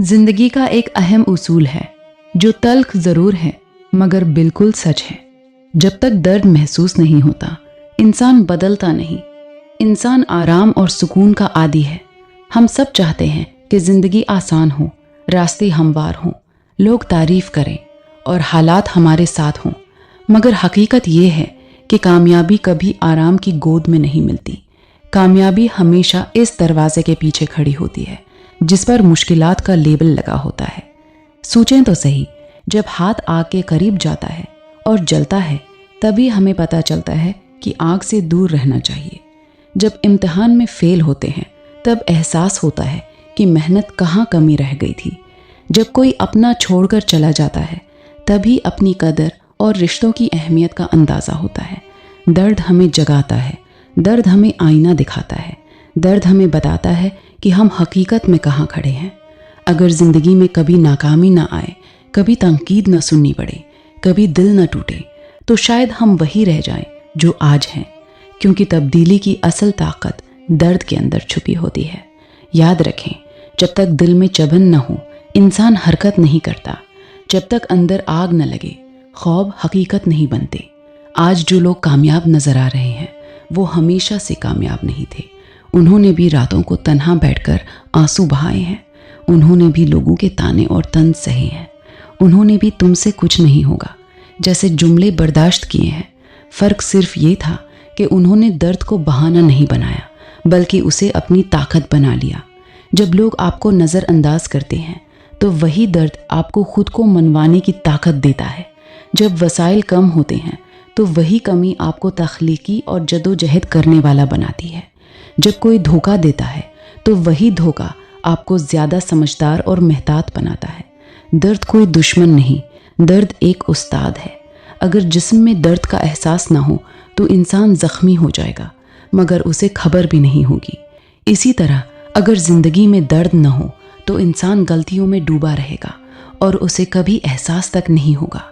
जिंदगी का एक अहम उसूल है जो तल्ख जरूर है मगर बिल्कुल सच है। जब तक दर्द महसूस नहीं होता इंसान बदलता नहीं। इंसान आराम और सुकून का आदी है। हम सब चाहते हैं कि जिंदगी आसान हो, रास्ते हमवार हों, लोग तारीफ करें और हालात हमारे साथ हों। मगर हकीकत ये है कि कामयाबी कभी आराम की गोद में नहीं मिलती। कामयाबी हमेशा इस दरवाजे के पीछे खड़ी होती है जिस पर मुश्किलात का लेबल लगा होता है। सोचें तो सही, जब हाथ आग के करीब जाता है और जलता है तभी हमें पता चलता है कि आग से दूर रहना चाहिए। जब इम्तिहान में फेल होते हैं तब एहसास होता है कि मेहनत कहाँ कमी रह गई थी। जब कोई अपना छोड़कर चला जाता है तभी अपनी कदर और रिश्तों की अहमियत का अंदाज़ा होता है। दर्द हमें जगाता है, दर्द हमें आईना दिखाता है, दर्द हमें बताता है कि हम हकीकत में कहाँ खड़े हैं। अगर ज़िंदगी में कभी नाकामी ना आए, कभी तंकीद न सुननी पड़े, कभी दिल न टूटे, तो शायद हम वही रह जाएं जो आज हैं। क्योंकि तब्दीली की असल ताकत दर्द के अंदर छुपी होती है। याद रखें, जब तक दिल में चुभन न हो इंसान हरकत नहीं करता। जब तक अंदर आग न लगे ख्वाब हकीकत नहीं बनते। आज जो लोग कामयाब नजर आ रहे हैं वो हमेशा से कामयाब नहीं थे। उन्होंने भी रातों को तन्हा बैठकर आंसू बहाए हैं। उन्होंने भी लोगों के ताने और तंज सहे हैं। उन्होंने भी तुमसे कुछ नहीं होगा जैसे जुमले बर्दाश्त किए हैं। फ़र्क सिर्फ ये था कि उन्होंने दर्द को बहाना नहीं बनाया बल्कि उसे अपनी ताकत बना लिया। जब लोग आपको नज़रअंदाज करते हैं तो वही दर्द आपको खुद को मनवाने की ताकत देता है। जब वसाइल कम होते हैं तो वही कमी आपको तख्लीकी और जदोजहद करने वाला बनाती है। जब कोई धोखा देता है तो वही धोखा आपको ज़्यादा समझदार और मेहतात बनाता है। दर्द कोई दुश्मन नहीं, दर्द एक उस्ताद है। अगर जिस्म में दर्द का एहसास ना हो तो इंसान ज़ख्मी हो जाएगा मगर उसे खबर भी नहीं होगी। इसी तरह अगर ज़िंदगी में दर्द न हो तो इंसान गलतियों में डूबा रहेगा और उसे कभी एहसास तक नहीं होगा।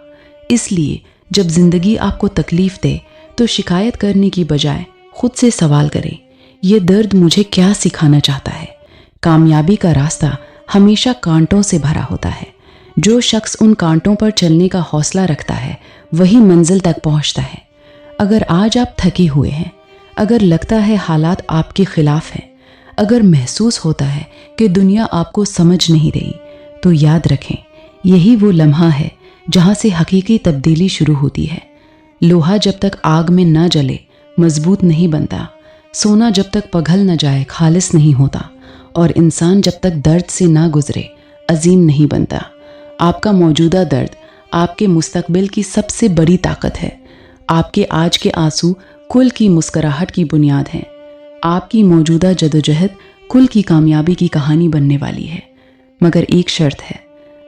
इसलिए जब ज़िंदगी आपको तकलीफ़ दे तो शिकायत करने की बजाय खुद से सवाल करें, ये दर्द मुझे क्या सिखाना चाहता है। कामयाबी का रास्ता हमेशा कांटों से भरा होता है। जो शख्स उन कांटों पर चलने का हौसला रखता है वही मंजिल तक पहुंचता है। अगर आज आप थके हुए हैं, अगर लगता है हालात आपके खिलाफ हैं, अगर महसूस होता है कि दुनिया आपको समझ नहीं रही, तो याद रखें यही वो लम्हा है जहाँ से हकीकी तब्दीली शुरू होती है। लोहा जब तक आग में ना जले मजबूत नहीं बनता। सोना जब तक पघल न जाए खालिस नहीं होता। और इंसान जब तक दर्द से ना गुजरे अजीम नहीं बनता। आपका मौजूदा दर्द आपके मुस्तकबिल की सबसे बड़ी ताकत है। आपके आज के आंसू कुल की मुस्कुराहट की बुनियाद हैं। आपकी मौजूदा जदोजहद कुल की कामयाबी की कहानी बनने वाली है। मगर एक शर्त है,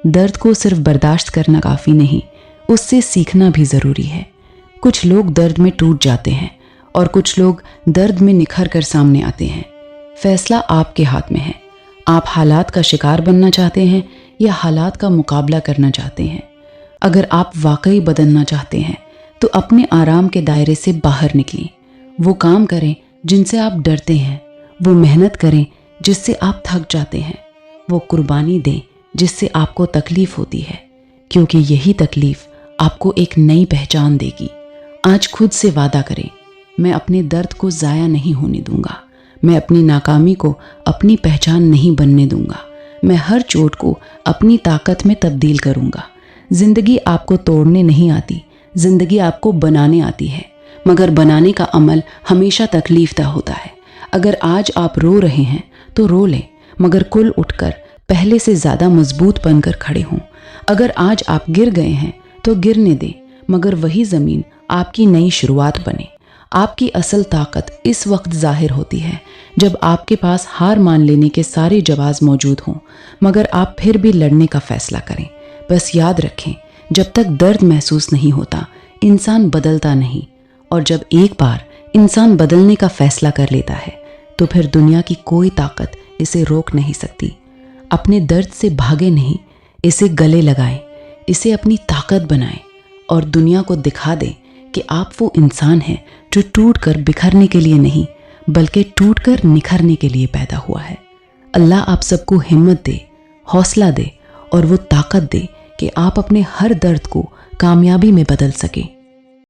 दर्द को सिर्फ बर्दाश्त करना काफ़ी नहीं, उससे सीखना भी ज़रूरी है। कुछ लोग दर्द में टूट जाते हैं और कुछ लोग दर्द में निखर कर सामने आते हैं। फैसला आपके हाथ में है। आप हालात का शिकार बनना चाहते हैं या हालात का मुकाबला करना चाहते हैं। अगर आप वाकई बदलना चाहते हैं तो अपने आराम के दायरे से बाहर निकलें। वो काम करें जिनसे आप डरते हैं, वो मेहनत करें जिससे आप थक जाते हैं, वो कुर्बानी दें जिससे आपको तकलीफ़ होती है, क्योंकि यही तकलीफ़ आपको एक नई पहचान देगी। आज खुद से वादा करें, मैं अपने दर्द को ज़ाया नहीं होने दूंगा। मैं अपनी नाकामी को अपनी पहचान नहीं बनने दूंगा। मैं हर चोट को अपनी ताकत में तब्दील करूंगा। ज़िंदगी आपको तोड़ने नहीं आती, ज़िंदगी आपको बनाने आती है। मगर बनाने का अमल हमेशा तकलीफ़दा होता है। अगर आज आप रो रहे हैं तो रो लें, मगर कुल उठकर पहले से ज़्यादा मजबूत बनकर खड़े हों। अगर आज आप गिर गए हैं तो गिरने दें, मगर वही ज़मीन आपकी नई शुरुआत बने। आपकी असल ताकत इस वक्त जाहिर होती है जब आपके पास हार मान लेने के सारे जवाब मौजूद हों, मगर आप फिर भी लड़ने का फैसला करें। बस याद रखें, जब तक दर्द महसूस नहीं होता इंसान बदलता नहीं, और जब एक बार इंसान बदलने का फैसला कर लेता है तो फिर दुनिया की कोई ताकत इसे रोक नहीं सकती। अपने दर्द से भागे नहीं, इसे गले लगाएं, इसे अपनी ताकत बनाएं और दुनिया को दिखा दें कि आप वो इंसान हैं जो टूट कर बिखरने के लिए नहीं बल्कि टूट कर निखरने के लिए पैदा हुआ है। अल्लाह आप सबको हिम्मत दे, हौसला दे और वो ताकत दे कि आप अपने हर दर्द को कामयाबी में बदल सकें।